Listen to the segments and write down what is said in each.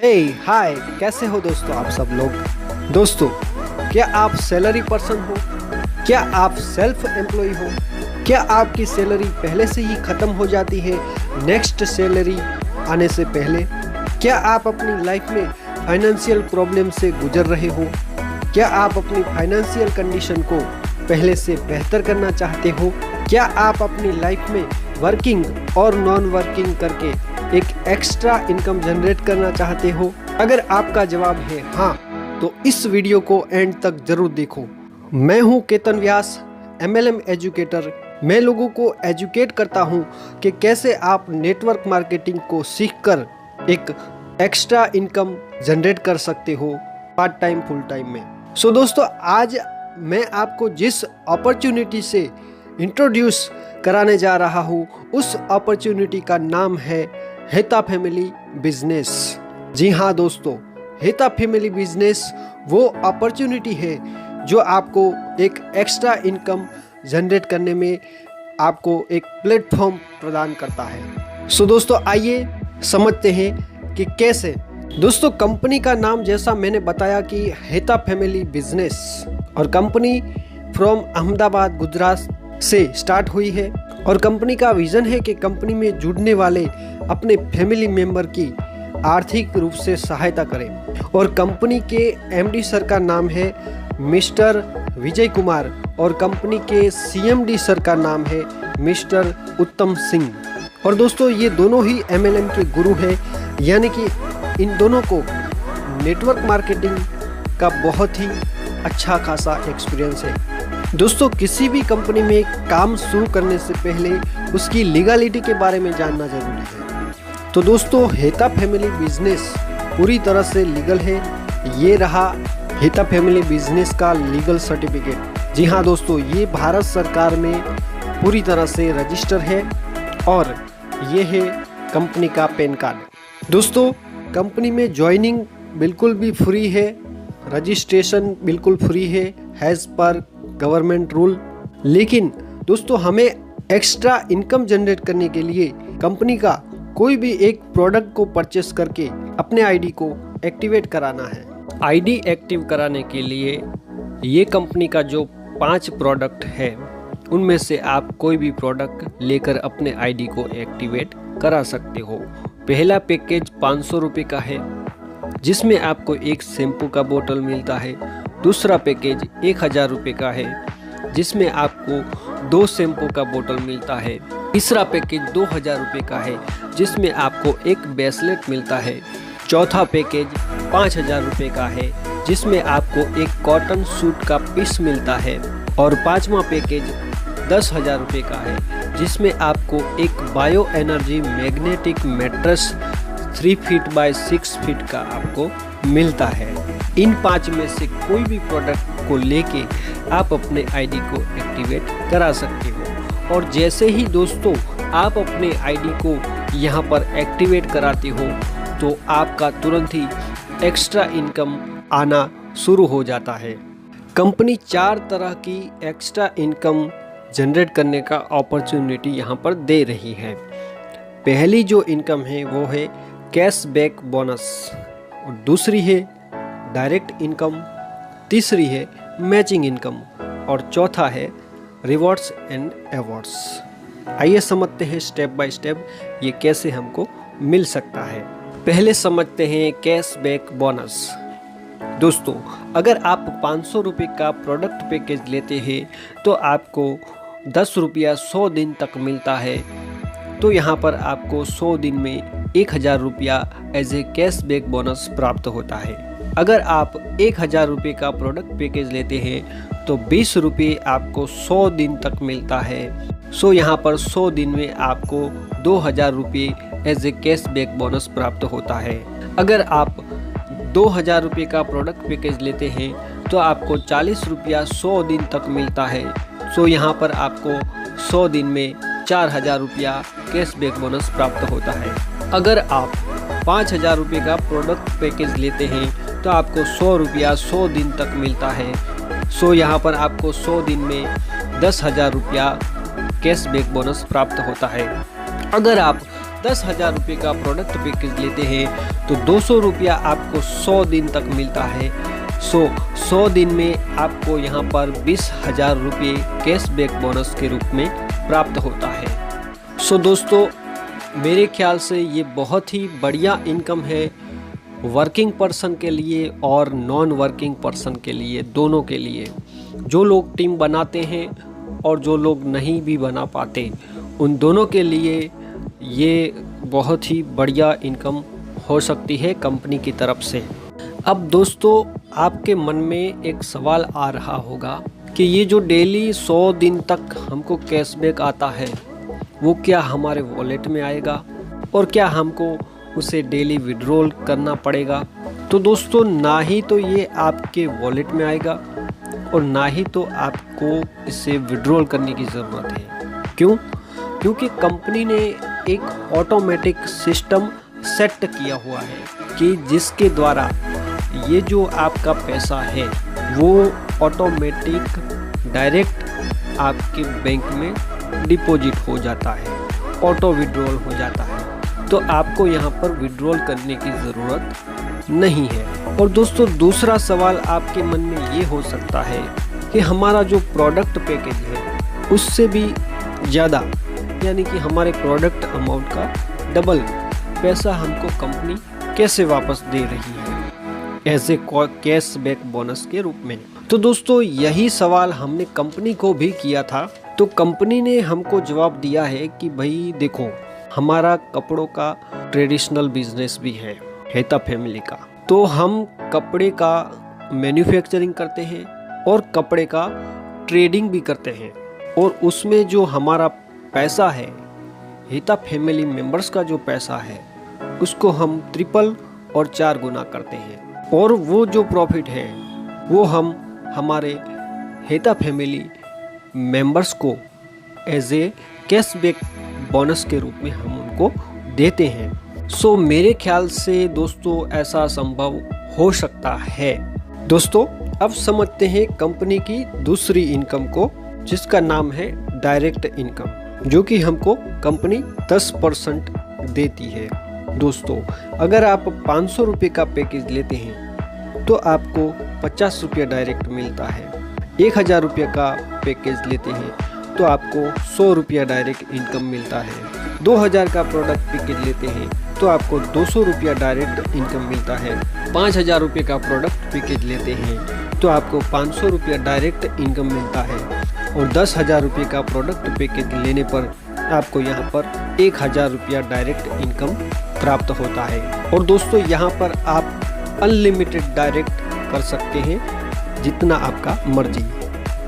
हे हाय, कैसे हो दोस्तों आप सब लोग। दोस्तों, क्या आप सैलरी पर्सन हो? क्या आप सेल्फ एम्प्लॉय हो? क्या आपकी सैलरी पहले से ही ख़त्म हो जाती है नेक्स्ट सैलरी आने से पहले? क्या आप अपनी लाइफ में फाइनेंशियल प्रॉब्लम से गुजर रहे हो? क्या आप अपनी फाइनेंशियल कंडीशन को पहले से बेहतर करना चाहते हो? क्या आप अपनी लाइफ में वर्किंग और नॉन वर्किंग करके एक एक्स्ट्रा इनकम जनरेट करना चाहते हो? अगर आपका जवाब है हाँ, तो इस वीडियो को एंड तक जरूर देखो। मैं हूं केतन व्यास, MLM एजुकेटर। मैं लोगों को एजुकेट करता हूं कि कैसे आप नेटवर्क मार्केटिंग को सीखकर एक एक्स्ट्रा इनकम जनरेट कर सकते हो पार्ट टाइम फुल टाइम में। सो दोस्तों, आज मैं आपको जिस अपॉर्चुनिटी से इंट्रोड्यूस कराने जा रहा हूँ उस अपॉर्चुनिटी का नाम है हेता फैमिली बिजनेस। जी हाँ दोस्तों, हेता फैमिली बिजनेस वो अपॉर्चुनिटी है जो आपको एक एक्स्ट्रा इनकम जनरेट करने में आपको एक प्लेटफॉर्म प्रदान करता है। सो दोस्तों, आइए समझते हैं कि कैसे। दोस्तों, कंपनी का नाम जैसा मैंने बताया कि हेता फैमिली बिजनेस, और कंपनी फ्रॉम अहमदाबाद गुजरात से स्टार्ट हुई है। और कंपनी का विजन है कि कंपनी में जुड़ने वाले अपने फैमिली मेंबर की आर्थिक रूप से सहायता करें। और कंपनी के MD सर का नाम है मिस्टर विजय कुमार, और कंपनी के CMD सर का नाम है मिस्टर उत्तम सिंह। और दोस्तों, ये दोनों ही MLM के गुरु हैं, यानी कि इन दोनों को नेटवर्क मार्केटिंग का बहुत ही अच्छा खासा एक्सपीरियंस है। दोस्तों, किसी भी कंपनी में काम शुरू करने से पहले उसकी लीगलिटी के बारे में जानना जरूरी है। तो दोस्तों, हेता फैमिली बिजनेस पूरी तरह से लीगल है। ये रहा हेता फैमिली बिजनेस का लीगल सर्टिफिकेट। जी हाँ दोस्तों, ये भारत सरकार में पूरी तरह से रजिस्टर है, और ये है कंपनी का पैन कार्ड। दोस्तों, कंपनी में ज्वाइनिंग बिल्कुल भी फ्री है, रजिस्ट्रेशन बिल्कुल फ्री है एज पर गवर्नमेंट रूल। लेकिन दोस्तों, हमें एक्स्ट्रा इनकम जनरेट करने के लिए कंपनी का कोई भी एक प्रोडक्ट को परचेस करके अपने ID को एक्टिवेट कराना है। ID एक्टिव कराने के लिए ये कंपनी का जो 5 प्रोडक्ट है उनमें से आप कोई भी प्रोडक्ट लेकर अपने ID को एक्टिवेट करा सकते हो। पहला पैकेज 500 रुपये का है, जिसमें आपको एक शैम्पू का बोतल मिलता है। दूसरा पैकेज 1000 रुपये का है, जिसमें आपको 2 शैम्पू का बोतल मिलता है। तीसरा पैकेज 2000 रुपये का है, जिसमें आपको एक ब्रेसलेट मिलता है। चौथा पैकेज 5000 रुपये का है, जिसमें आपको एक कॉटन सूट का पीस मिलता है। और पांचवा पैकेज 10,000 रुपये का है, जिसमें आपको एक bio energy magnetic mattress 3 feet by 6 feet का आपको मिलता है। इन 5 में से कोई भी प्रोडक्ट को लेके आप अपने ID को एक्टिवेट करा सकते हो। और जैसे ही दोस्तों आप अपने ID को यहाँ पर एक्टिवेट कराते हो तो आपका तुरंत ही एक्स्ट्रा इनकम आना शुरू हो जाता है। कंपनी 4 तरह की एक्स्ट्रा इनकम जनरेट करने का अपॉर्चुनिटी यहाँ पर दे रही है। पहली जो इनकम है वो है कैशबैक बोनस, और दूसरी है डायरेक्ट इनकम, तीसरी है मैचिंग इनकम, और चौथा है रिवॉर्ड्स एंड अवार्ड्स। आइए समझते हैं स्टेप बाय स्टेप ये कैसे हमको मिल सकता है। पहले समझते हैं कैशबैक बोनस। दोस्तों, अगर आप 500 रुपये का प्रोडक्ट पैकेज लेते हैं तो आपको 10 रुपया 100 दिन तक मिलता है। तो यहाँ पर आपको 100 दिन में 1000 रुपया एज ए कैशबैक बोनस प्राप्त होता है। अगर आप 1000 रुपये का प्रोडक्ट पैकेज लेते हैं तो 20 रुपये आपको 100 दिन तक मिलता है। सो यहाँ पर 100 दिन में आपको 2000 रुपये एज ए कैशबैक बोनस प्राप्त होता है। अगर आप 2000 रुपये का प्रोडक्ट पैकेज लेते हैं तो आपको 40 रुपया 100 दिन तक मिलता है। सो यहाँ पर आपको 100 दिन में 4000 रुपया कैशबैक बोनस प्राप्त होता है। अगर आप 5000 रुपये का प्रोडक्ट पैकेज लेते हैं तो आपको 100 रुपया 100 दिन तक मिलता है। सो यहाँ पर आपको 100 दिन में 10,000 रुपया कैशबैक बोनस प्राप्त होता है। अगर आप 10,000 रुपये का प्रोडक्ट पैकेज लेते हैं तो 200 रुपया आपको 100 दिन तक मिलता है। 100 दिन में आपको यहाँ पर 20,000 रुपये कैशबैक बोनस के रूप में प्राप्त होता है। दोस्तों, मेरे ख्याल से ये बहुत ही बढ़िया इनकम है वर्किंग पर्सन के लिए और नॉन वर्किंग पर्सन के लिए, दोनों के लिए। जो लोग टीम बनाते हैं और जो लोग नहीं भी बना पाते, उन दोनों के लिए ये बहुत ही बढ़िया इनकम हो सकती है कंपनी की तरफ से। अब दोस्तों, आपके मन में एक सवाल आ रहा होगा कि ये जो डेली 100 दिन तक हमको कैशबैक आता है वो क्या हमारे वॉलेट में आएगा और क्या हमको उसे डेली विड्रॉल करना पड़ेगा? तो दोस्तों, ना ही तो ये आपके वॉलेट में आएगा और ना ही तो आपको इसे विड्रॉल करने की ज़रूरत है। क्यों? क्योंकि कंपनी ने एक ऑटोमेटिक सिस्टम सेट किया हुआ है कि जिसके द्वारा ये जो आपका पैसा है वो ऑटोमेटिक डायरेक्ट आपके बैंक में डिपॉजिट हो जाता है, ऑटो विड्रॉल हो जाता है। तो आपको यहाँ पर विड्रॉल करने की ज़रूरत नहीं है। और दोस्तों, दूसरा सवाल आपके मन में ये हो सकता है कि हमारा जो प्रोडक्ट पैकेज है उससे भी ज़्यादा, यानी कि हमारे प्रोडक्ट अमाउंट का डबल पैसा हमको कंपनी कैसे वापस दे रही है एज ए कैशबैक बोनस के रूप में। तो दोस्तों, यही सवाल हमने कंपनी को भी किया था। तो कंपनी ने हमको जवाब दिया है कि भाई देखो, हमारा कपड़ों का ट्रेडिशनल बिजनेस भी है हेता फैमिली का। तो हम कपड़े का मैन्युफैक्चरिंग करते हैं और कपड़े का ट्रेडिंग भी करते हैं, और उसमें जो हमारा पैसा है, हेता फैमिली मेंबर्स का जो पैसा है, उसको हम ट्रिपल और 4 गुना करते हैं। और वो जो प्रॉफिट है वो हम हमारे हेता फैमिली मेंबर्स को एज ए कैशबैक बोनस के रूप में हम उनको देते हैं। मेरे ख्याल से दोस्तों ऐसा संभव हो सकता है। दोस्तों, अब समझते हैं कंपनी की दूसरी इनकम को, जिसका नाम है डायरेक्ट इनकम, जो कि हमको कंपनी 10% देती है। दोस्तों, अगर आप 500 रुपये का पैकेज लेते हैं तो आपको 50 रुपया डायरेक्ट मिलता है। 1000 रुपये का पैकेज लेते हैं तो आपको 100 रुपया डायरेक्ट इनकम मिलता है। 2000 का प्रोडक्ट पैकेज लेते हैं तो आपको 200 रुपया डायरेक्ट इनकम मिलता है। 5000 रुपये का प्रोडक्ट पैकेज लेते हैं तो आपको 500 रुपया डायरेक्ट इनकम मिलता है। और 10,000 रुपये का प्रोडक्ट पैकेज लेने पर आपको यहाँ पर 1000 रुपया डायरेक्ट इनकम प्राप्त होता है। और दोस्तों, यहाँ पर आप अनलिमिटेड डायरेक्ट कर सकते हैं जितना आपका मर्जी।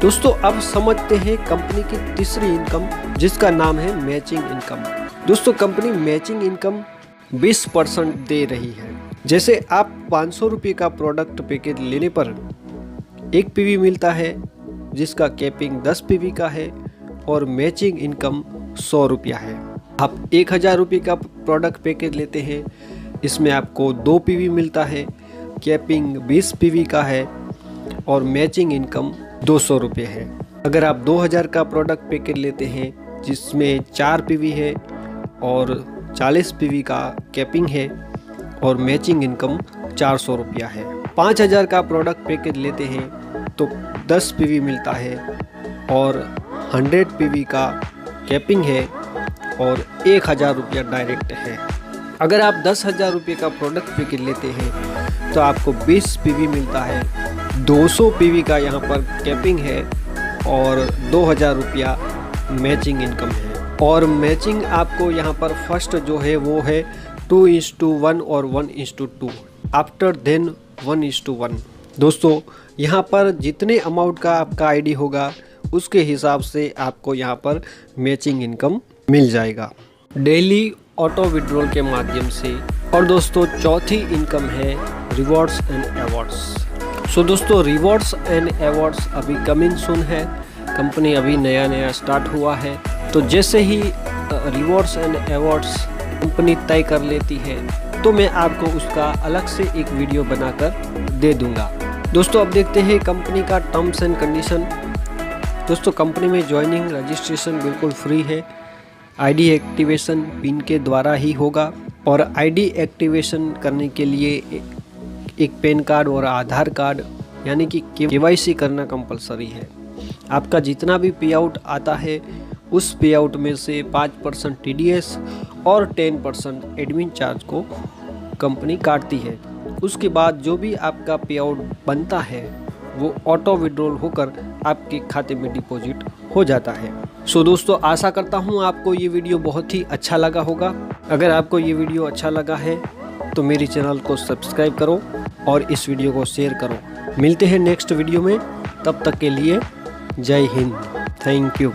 दोस्तों, अब समझते हैं कंपनी की तीसरी इनकम, जिसका नाम है मैचिंग इनकम। दोस्तों, कंपनी मैचिंग इनकम 20% दे रही है। जैसे आप 500 रुपये का प्रोडक्ट पैकेज लेने पर 1 पीवी मिलता है, जिसका कैपिंग 10 पीवी का है, और मैचिंग इनकम 100 रुपया है। आप 1000 रुपये का प्रोडक्ट पैकेज लेते हैं, इसमें आपको 2 पीवी मिलता है, कैपिंग 20 पीवी का है, और मैचिंग इनकम 200 रुपये है। अगर आप 2000 का प्रोडक्ट पैकेज लेते हैं, जिसमें 4 पीवी है और 40 पीवी का कैपिंग है, और मैचिंग इनकम 400 रुपया है। 5000 का प्रोडक्ट पैकेज लेते हैं तो 10 पीवी मिलता है और 100 पीवी का कैपिंग है, और 1000 रुपया डायरेक्ट है। अगर आप 10,000 रुपये का प्रोडक्ट पैकेज लेते हैं तो आपको 20 पीवी मिलता है, 200 पीवी का यहाँ पर कैपिंग है, और 2000 रुपया मैचिंग इनकम है। और मैचिंग आपको यहाँ पर फर्स्ट जो है वो है 2:1 और 1:2, आफ्टर देन 1:1। दोस्तों, यहाँ पर जितने अमाउंट का आपका आईडी होगा उसके हिसाब से आपको यहाँ पर मैचिंग इनकम मिल जाएगा डेली ऑटो विड्रॉल के माध्यम से। और दोस्तों, चौथी इनकम है रिवॉर्ड्स एंड अवार्ड्स। दोस्तों, रिवॉर्ड्स एंड अवार्ड्स अभी कमिंग सून है, कंपनी अभी नया स्टार्ट हुआ है। तो जैसे ही रिवॉर्ड्स एंड अवार्ड्स कंपनी तय कर लेती है तो मैं आपको उसका अलग से एक वीडियो बनाकर दे दूंगा। दोस्तों, अब देखते हैं कंपनी का टर्म्स एंड कंडीशन। दोस्तों, कंपनी में ज्वाइनिंग रजिस्ट्रेशन बिल्कुल फ्री है। आईडी एक्टिवेशन पिन के द्वारा ही होगा और आईडी एक्टिवेशन करने के लिए एक पैन कार्ड और आधार कार्ड यानी कि केवाईसी करना कंपलसरी है। आपका जितना भी पे आउट आता है उस पे आउट में से 5% TDS और 10% एडमिन चार्ज को कंपनी काटती है। उसके बाद जो भी आपका पे आउट बनता है वो ऑटो विड्रॉल होकर आपके खाते में डिपॉजिट हो जाता है। सो दोस्तों, आशा करता हूँ आपको ये वीडियो बहुत ही अच्छा लगा होगा। अगर आपको ये वीडियो अच्छा लगा है तो मेरे चैनल को सब्सक्राइब करो और इस वीडियो को शेयर करो। मिलते हैं नेक्स्ट वीडियो में, तब तक के लिए जय हिंद, थैंक यू।